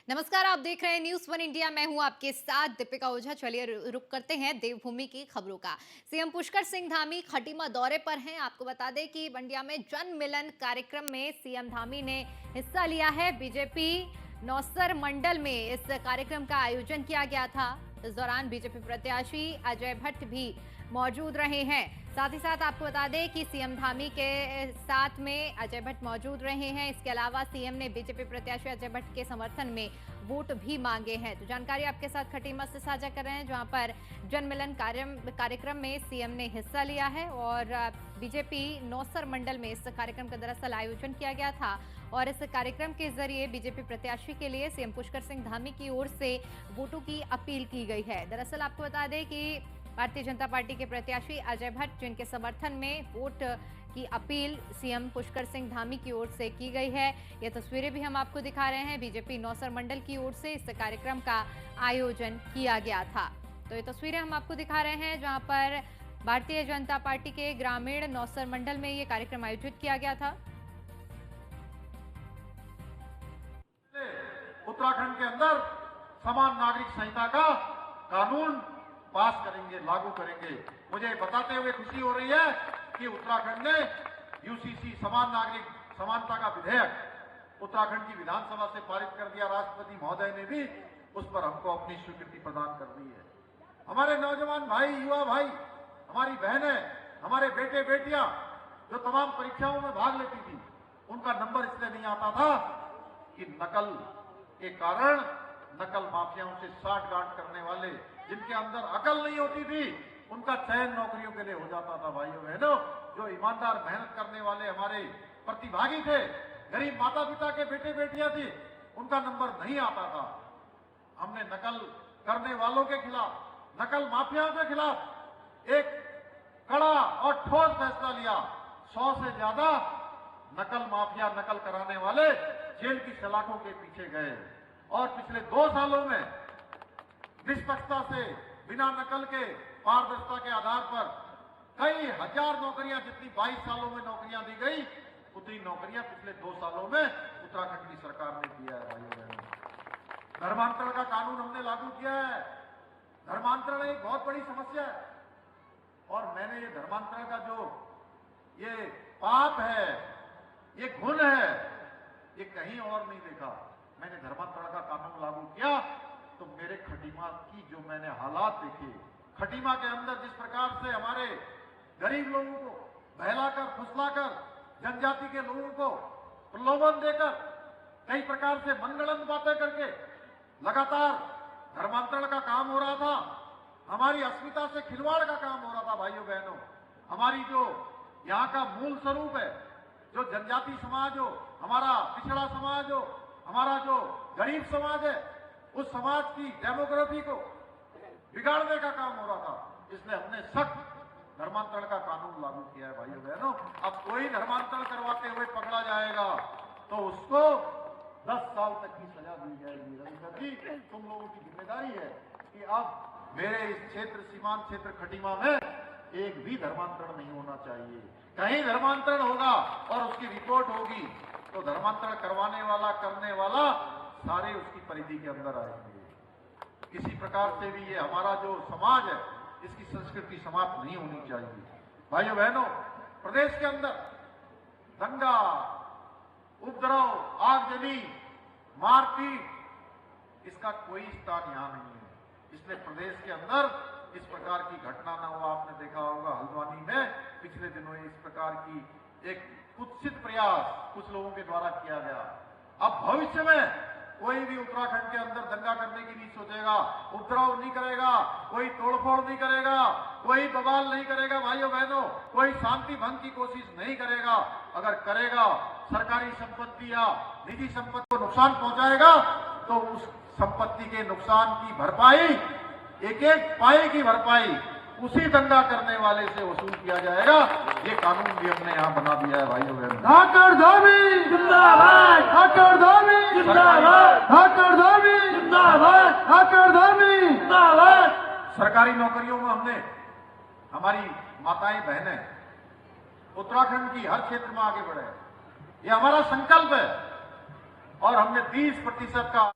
नमस्कार, आप देख रहे हैं न्यूज वन इंडिया। मैं हूं आपके साथ दीपिका ओझा। चलिए रुक करते हैं देवभूमि की खबरों का। सीएम पुष्कर सिंह धामी खटीमा दौरे पर हैं। आपको बता दें कि बंडिया में जन मिलन कार्यक्रम में सीएम धामी ने हिस्सा लिया है। बीजेपी नौसर मंडल में इस कार्यक्रम का आयोजन किया गया था। इस दौरान बीजेपी प्रत्याशी अजय भट्ट भी मौजूद रहे हैं। साथ ही साथ आपको बता दें कि सीएम धामी के साथ में अजय भट्ट मौजूद रहे हैं। इसके अलावा सीएम ने बीजेपी प्रत्याशी अजय भट्ट के समर्थन में वोट भी मांगे हैं। तो जानकारी आपके साथ खटीमा से साझा कर रहे हैं, जहां पर जन मिलन कार्यक्रम में सीएम ने हिस्सा लिया है और बीजेपी नौसर मंडल में इस कार्यक्रम का दरअसल आयोजन किया गया था। और इस कार्यक्रम के जरिए बीजेपी प्रत्याशी के लिए सीएम पुष्कर सिंह धामी की ओर से वोटों की अपील की गई है। दरअसल आपको बता दें कि भारतीय जनता पार्टी के प्रत्याशी अजय भट्ट, जिनके समर्थन में वोट की अपील सीएम पुष्कर सिंह धामी की ओर से की गई है। ये तस्वीरें भी हम आपको दिखा रहे हैं। बीजेपी नौसर मंडल की ओर से इस कार्यक्रम का आयोजन किया गया था। तो ये तस्वीरें हम आपको दिखा रहे हैं, जहां पर भारतीय जनता पार्टी के ग्रामीण नौसर मंडल में ये कार्यक्रम आयोजित किया गया था। उत्तराखंड के अंदर समान नागरिक संहिता का कानून पास करेंगे, लागू करेंगे। मुझे बताते हुए खुशी हो रही है कि उत्तराखंड ने यूसीसी समान नागरिक समानता का विधेयक उत्तराखंड की विधानसभा से पारित कर दिया। राष्ट्रपति महोदय ने भी उस पर हमको अपनी स्वीकृति प्रदान कर दी है। हमारे नौजवान भाई, युवा भाई, हमारी बहनें, हमारे बेटे बेटियां जो तमाम परीक्षाओं में भाग लेती थी, उनका नंबर इसलिए नहीं आता था कि नकल के कारण नकल माफियाओं से साठगांठ करने वाले, जिनके अंदर अकल नहीं होती थी, उनका चयन नौकरियों के लिए हो जाता था। भाइयों बहनों, जो ईमानदार मेहनत करने वाले हमारे प्रतिभागी थे, गरीब माता पिता के बेटे बेटियां थी, उनका नंबर नहीं आता था। हमने नकल करने वालों के खिलाफ, नकल माफियाओं के खिलाफ एक कड़ा और ठोस फैसला लिया। 100 से ज्यादा नकल माफिया, नकल कराने वाले जेल की सलाखों के पीछे गए और पिछले 2 सालों में निष्पक्षता से, बिना नकल के, पारदर्शिता के आधार पर कई हजार नौकरियां, जितनी 22 सालों में नौकरियां दी गई, उतनी नौकरियां पिछले 2 सालों में उत्तराखंड की सरकार ने दिया है। भाइयों बहनों, धर्मांतरण का कानून हमने लागू किया है। धर्मांतरण एक बहुत बड़ी समस्या है और मैंने ये धर्मांतरण का जो ये पाप है, ये गुण है, ये कहीं और नहीं देखा। मैंने धर्मांतरण का कानून लागू किया तो मेरे खटीमा की जो मैंने हालात देखे, खटीमा के अंदर जिस प्रकार से हमारे गरीब लोगों को बहलाकर, फुसलाकर, जनजाति के लोगों को प्रलोभन देकर, कई प्रकार से मनगढ़ंत बातें करके लगातार धर्मांतरण का काम हो रहा था। हमारी अस्मिता से खिलवाड़ का काम हो रहा था। भाइयों बहनों, हमारी जो यहाँ का मूल स्वरूप है, जो जनजाति समाज हो, हमारा पिछड़ा समाज हो, हमारा जो गरीब समाज है, उस समाज की डेमोग्राफी को बिगाड़ने का काम हो रहा था। इसलिए हमने सख्त धर्मांतरण का कानून लागू किया है। भाइयों बहनों, अब कोई धर्मांतरण करवाते हुए पकड़ा जाएगा तो उसको 10 साल तक की सजा दी जाएगी। रविंदर जी, तुम लोगों की जिम्मेदारी है कि अब मेरे इस क्षेत्र, सीमांत क्षेत्र खटीमा में एक भी धर्मांतरण नहीं होना चाहिए। कहीं धर्मांतरण होगा और उसकी रिपोर्ट होगी तो धर्मांतरण करवाने वाला, करने वाला सारे उसकी परिधि के अंदर आएंगे। किसी प्रकार से भी ये हमारा जो समाज है, इसकी संस्कृति समाप्त नहीं होनी चाहिए। भाइयों बहनों, प्रदेश के अंदर दंगा, उपद्रव, आगजनी, मारपीट, इसका कोई स्थान यहां नहीं है। इसलिए प्रदेश के अंदर इस प्रकार की घटना न हो। आपने देखा होगा हल्द्वानी में पिछले दिनों इस प्रकार की एक कुत्सित प्रयास कुछ लोगों के द्वारा किया गया। अब भविष्य में कोई भी उत्तराखंड के अंदर दंगा करने की नहीं सोचेगा, उपद्रव नहीं करेगा, कोई तोड़फोड़ नहीं करेगा, कोई बवाल नहीं करेगा। भाइयों बहनों, कोई शांति भंग की कोशिश नहीं करेगा। अगर करेगा, सरकारी संपत्ति या निजी संपत्ति को नुकसान पहुंचाएगा तो उस संपत्ति के नुकसान की भरपाई, एक एक पाई की भरपाई उसी दंगा करने वाले से वसूल किया जाएगा। ये कानून भी हमने यहाँ बना दिया है। भाइयों बहनों, ठाकर धामी जिंदाबाद, ठाकर धामी जिंदाबाद, ठाकर धामी जिंदाबाद, ठाकर धामी जिंदाबाद। सरकारी नौकरियों में हमने हमारी माताएं, बहनें उत्तराखंड की हर क्षेत्र में आगे बढ़े। ये हमारा संकल्प है और हमने 30% का